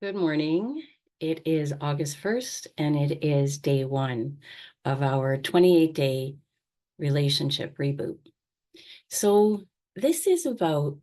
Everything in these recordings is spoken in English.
Good morning. It is August 1st, and it is day one of our 28-day relationship reboot. So this is about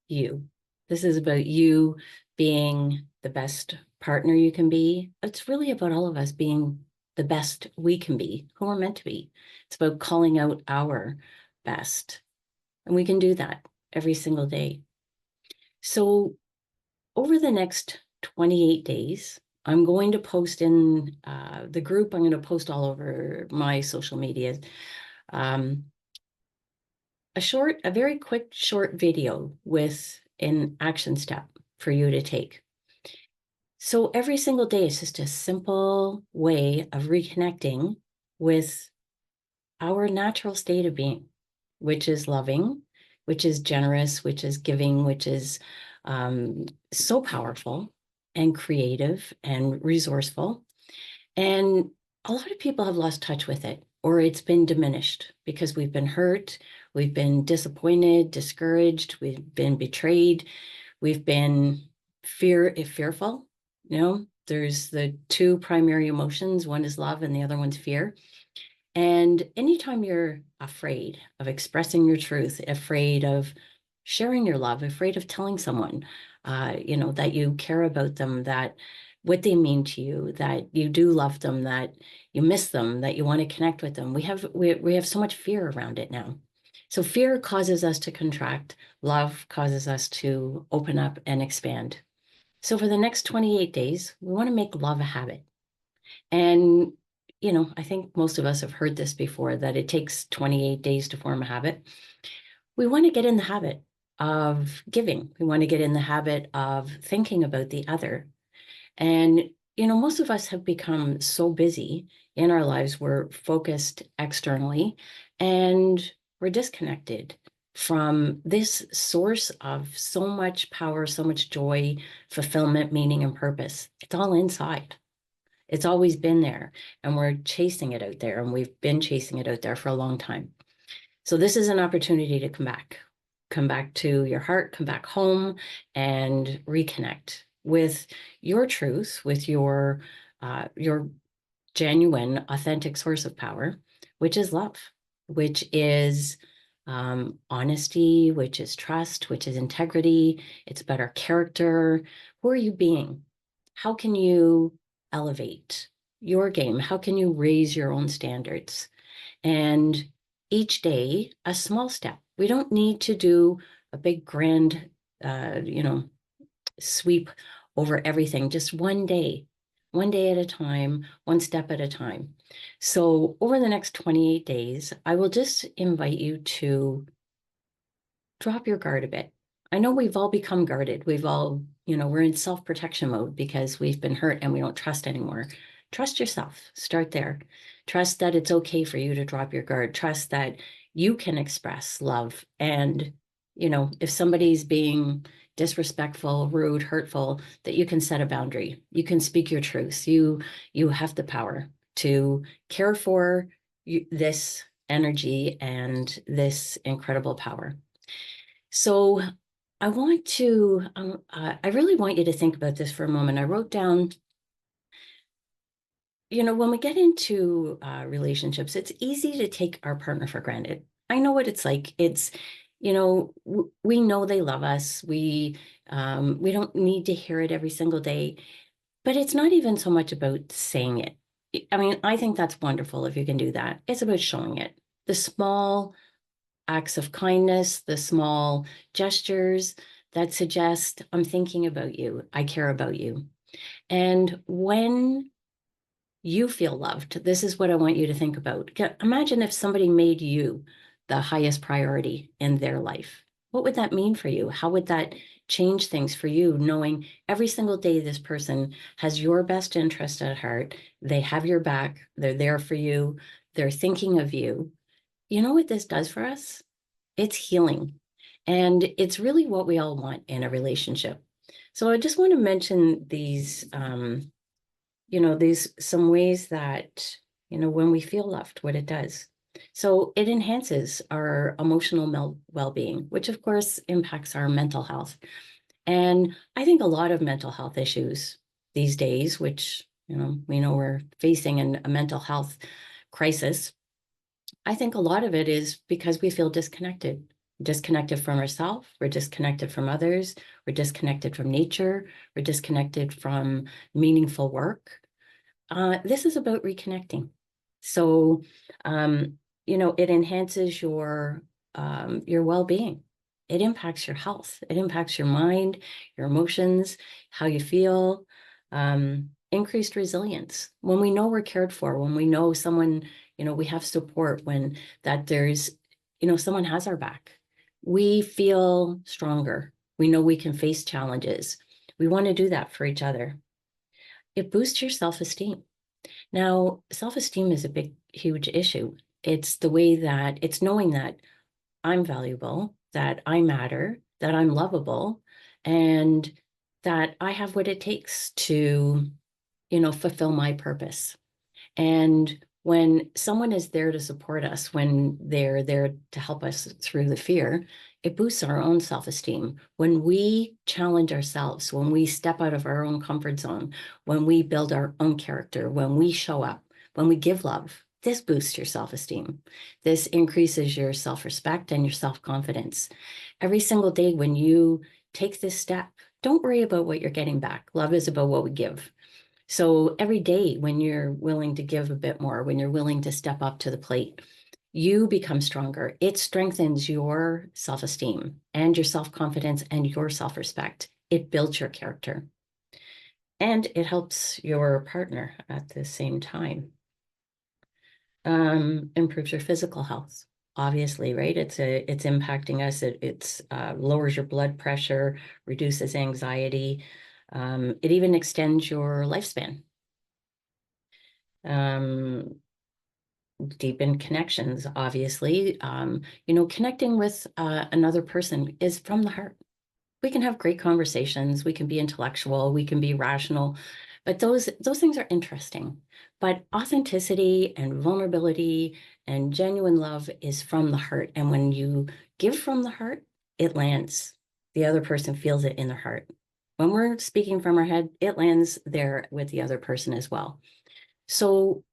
you. This is about you being the best partner you can be. It's really about all of us being the best we can be, who we're meant to be. It's about calling out our best. And we can do that every single day. So over the next 28 days, I'm going to post in the group. I'm going to post all over my social media um, a very quick, short video with an action step for you to take. So every single day is just a simple way of reconnecting with our natural state of being, which is loving, which is generous, which is giving, which is so powerful and creative and resourceful. And a lot of people have lost touch with it, or it's been diminished because we've been hurt, we've been disappointed, discouraged, we've been betrayed, we've been fearful. There's the two primary emotions. One is love and the other one's fear. And anytime you're afraid of expressing your truth, afraid of sharing your love, afraid of telling someone, that you care about them, that what they mean to you, that you do love them, that you miss them, that you want to connect with them, we have so much fear around it now. So fear causes us to contract. Love causes us to open up and expand. So for the next 28 days, we want to make love a habit. And, I think most of us have heard this before, that it takes 28 days to form a habit. We want to get in the habit of giving. We want to get in the habit of thinking about the other. And, most of us have become so busy in our lives, we're focused externally and we're disconnected from this source of so much power, so much joy, fulfillment, meaning, and purpose. It's all inside. It's always been there, and we're chasing it out there, and we've been chasing it out there for a long time. So this is an opportunity to come back to your heart, come back home, and reconnect with your truth, with your genuine, authentic source of power, which is love, which is honesty, which is trust, which is integrity. It's about our character. Who are you being? How can you elevate your game? How can you raise your own standards? And each day, a small step. We don't need to do a big grand, sweep over everything, just one day at a time, one step at a time. So over the next 28 days, I will just invite you to drop your guard a bit. I know we've all become guarded. We've all, we're in self-protection mode because we've been hurt and we don't trust anymore. Trust yourself. Start there. Trust that it's okay for you to drop your guard. Trust that you can express love. And, if somebody's being disrespectful, rude, hurtful, that you can set a boundary. You can speak your truth. You have the power to care for this energy and this incredible power. So I really want you to think about this for a moment. I wrote down, when we get into relationships, it's easy to take our partner for granted. I know what it's like. We know they love us. We don't need to hear it every single day, but it's not even so much about saying it. I mean, I think that's wonderful if you can do that. It's about showing it. The small acts of kindness, the small gestures that suggest, I'm thinking about you, I care about you. And when you feel loved, this is what I want you to think about. Imagine if somebody made you the highest priority in their life. What would that mean for you? How would that change things for you, knowing every single day this person has your best interest at heart, they have your back, they're there for you, they're thinking of you. You know what this does for us? It's healing. And it's really what we all want in a relationship. So I just want to mention these, these some ways that, when we feel loved, what it does. So it enhances our emotional well-being, which of course impacts our mental health. And I think a lot of mental health issues these days, which, we know we're facing a mental health crisis. I think a lot of it is because we feel disconnected from ourselves, we're disconnected from others, we're disconnected from nature, we're disconnected from meaningful work. This is about reconnecting. So, it enhances your well-being. It impacts your health. It impacts your mind, your emotions, how you feel, increased resilience. When we know we're cared for, when we know someone, we have support, when that there's, someone has our back, we feel stronger. We know we can face challenges. We want to do that for each other. It boosts your self-esteem. Now, self-esteem is a big, huge issue. It's the way that it's knowing that I'm valuable, that I matter, that I'm lovable, and that I have what it takes to, fulfill my purpose. And when someone is there to support us, when they're there to help us through the fear, it boosts our own self-esteem. When we challenge ourselves, when we step out of our own comfort zone, when we build our own character, when we show up, when we give love, this boosts your self-esteem. This increases your self-respect and your self-confidence. Every single day when you take this step, don't worry about what you're getting back. Love is about what we give. So every day when you're willing to give a bit more, when you're willing to step up to the plate, you become stronger. It strengthens your self-esteem and your self-confidence and your self-respect. It builds your character. And it helps your partner at the same time. Improves your physical health, obviously, right? It's impacting us. It lowers your blood pressure, reduces anxiety. It even extends your lifespan. Deepen connections, obviously. Connecting with another person is from the heart. We can have great conversations, we can be intellectual, we can be rational, but those things are interesting. But authenticity and vulnerability and genuine love is from the heart. And when you give from the heart, it lands. The other person feels it in their heart. When we're speaking from our head, it lands there with the other person as well. So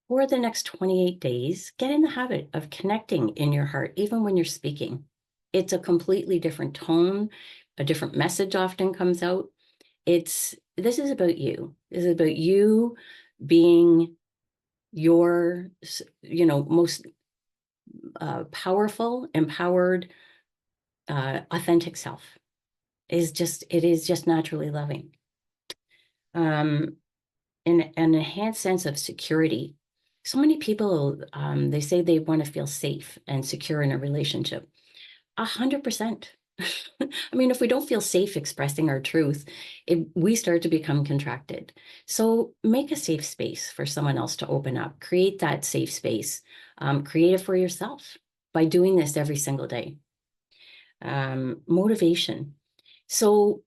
for the next 28 days, get in the habit of connecting in your heart, even when you're speaking. It's a completely different tone, a different message often comes out. This is about you. This is about you being your, most powerful, empowered, authentic self. It is just naturally loving. An enhanced sense of security. So many people, they say they want to feel safe and secure in a relationship. 100%. I mean, if we don't feel safe expressing our truth, we start to become contracted. So make a safe space for someone else to open up. Create that safe space. Create it for yourself by doing this every single day. Motivation. So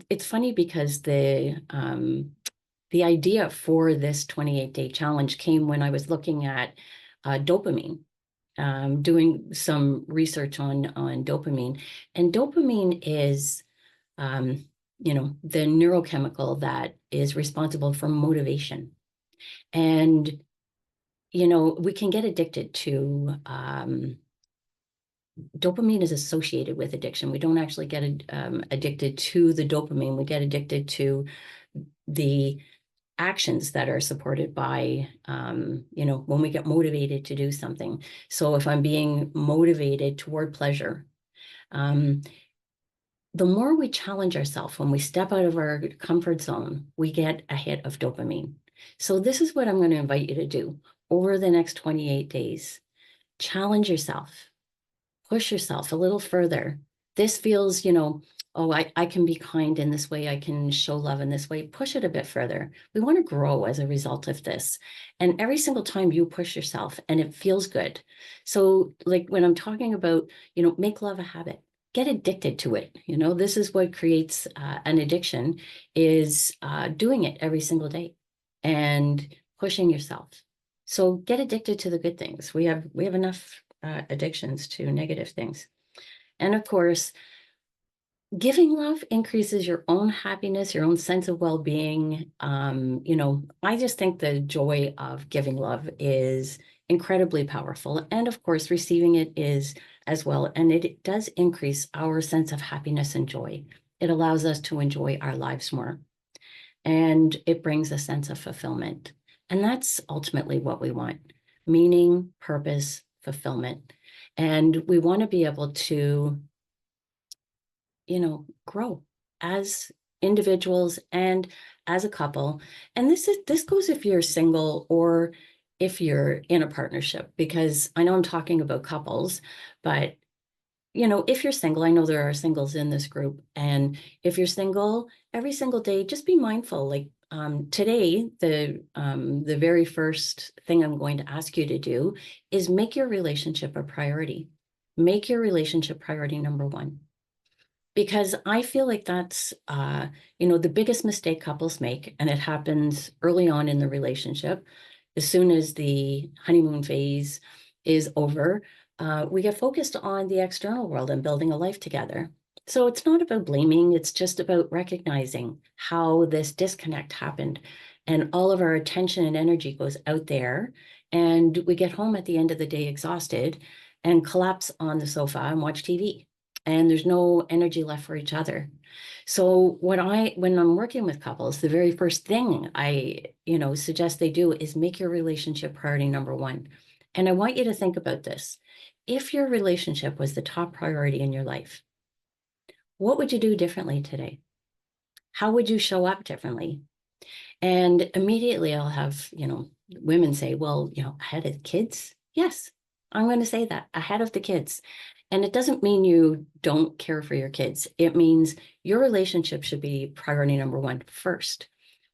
it's funny because the idea for this 28-day challenge came when I was looking at dopamine. Doing some research on dopamine, and dopamine is, the neurochemical that is responsible for motivation. And, we can get addicted to, dopamine is associated with addiction. We don't actually get addicted to the dopamine. We get addicted to the actions that are supported by, when we get motivated to do something. So if I'm being motivated toward pleasure, the more we challenge ourselves, when we step out of our comfort zone, we get a hit of dopamine. So this is what I'm going to invite you to do over the next 28 days. Challenge yourself, push yourself a little further. This feels, oh, I can be kind in this way. I can show love in this way. Push it a bit further. We want to grow as a result of this. And every single time you push yourself and it feels good. So like when I'm talking about, make love a habit, get addicted to it. This is what creates an addiction, is doing it every single day and pushing yourself. So get addicted to the good things. We have enough addictions to negative things. And of course, Giving love increases your own happiness, your own sense of well-being. I just think the joy of giving love is incredibly powerful. And of course, receiving it is as well. And it does increase our sense of happiness and joy. It allows us to enjoy our lives more. And it brings a sense of fulfillment. And that's ultimately what we want: meaning, purpose, fulfillment. And we want to be able to grow as individuals and as a couple. And this goes if you're single or if you're in a partnership, because I know I'm talking about couples, but if you're single, I know there are singles in this group. And if you're single, every single day, just be mindful. Like today, the very first thing I'm going to ask you to do is make your relationship a priority. Make your relationship priority number one, because I feel like that's the biggest mistake couples make, and it happens early on in the relationship. As soon as the honeymoon phase is over, we get focused on the external world and building a life together. So it's not about blaming, it's just about recognizing how this disconnect happened. And all of our attention and energy goes out there, and we get home at the end of the day exhausted and collapse on the sofa and watch TV, and there's no energy left for each other. So when I'm working with couples, the very first thing I, suggest they do is make your relationship priority number one. And I want you to think about this. If your relationship was the top priority in your life, what would you do differently today? How would you show up differently? And immediately I'll have, women say, well, ahead of the kids. Yes, I'm going to say that, ahead of the kids. And it doesn't mean you don't care for your kids. It means your relationship should be priority number one first.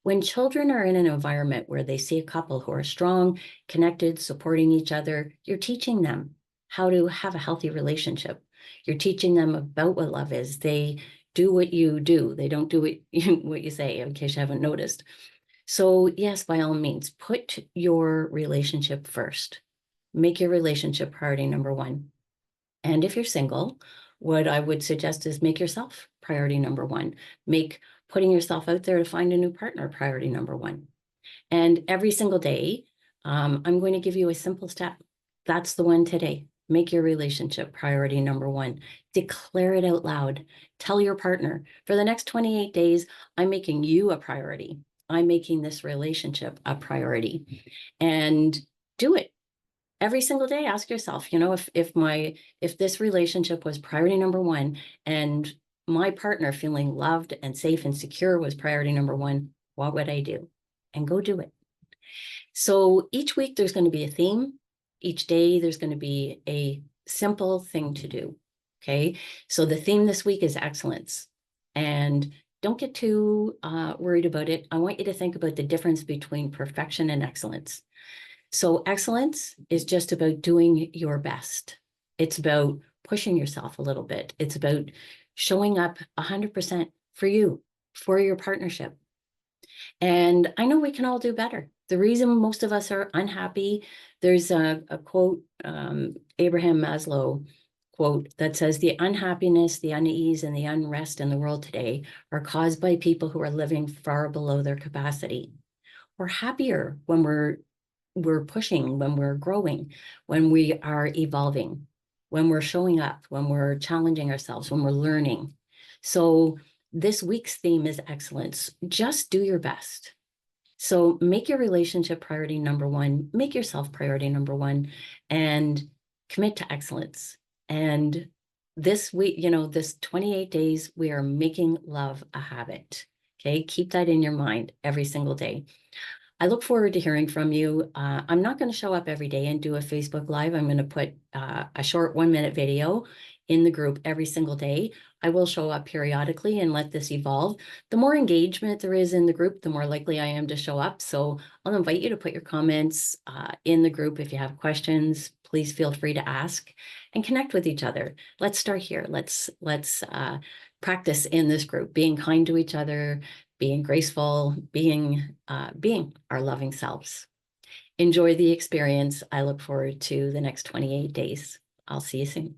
When children are in an environment where they see a couple who are strong, connected, supporting each other, you're teaching them how to have a healthy relationship. You're teaching them about what love is. They do what you do. They don't do what you say, in case you haven't noticed. So yes, by all means, put your relationship first. Make your relationship priority number one. And if you're single, what I would suggest is make yourself priority number one. Make putting yourself out there to find a new partner priority number one. And every single day, I'm going to give you a simple step. That's the one today. Make your relationship priority number one. Declare it out loud. Tell your partner, for the next 28 days, I'm making you a priority. I'm making this relationship a priority. And do it every single day. Ask yourself, if this relationship was priority number one, and my partner feeling loved and safe and secure was priority number one, what would I do? And go do it. So each week there's going to be a theme. Each day there's going to be a simple thing to do. Okay. So the theme this week is excellence. And don't get too worried about it. I want you to think about the difference between perfection and excellence. So excellence is just about doing your best. It's about pushing yourself a little bit. It's about showing up 100% for you, for your partnership. And I know we can all do better. The reason most of us are unhappy, there's a quote, Abraham Maslow quote, that says, the unhappiness, the unease, and the unrest in the world today are caused by people who are living far below their capacity. We're happier when we're pushing, when we're growing, when we are evolving, when we're showing up, when we're challenging ourselves, when we're learning. So this week's theme is excellence. Just do your best. So make your relationship priority number one, make yourself priority number one, and commit to excellence. And this week, this 28 days, we are making love a habit. Okay, keep that in your mind every single day. I look forward to hearing from you. I'm not going to show up every day and do a Facebook Live. I'm going to put a short 1-minute video in the group every single day. I will show up periodically and let this evolve. The more engagement there is in the group, the more likely I am to show up. So I'll invite you to put your comments in the group. If you have questions, please feel free to ask and connect with each other. Let's start here. Let's practice in this group, being kind to each other, being graceful, being our loving selves. Enjoy the experience. I look forward to the next 28 days. I'll see you soon.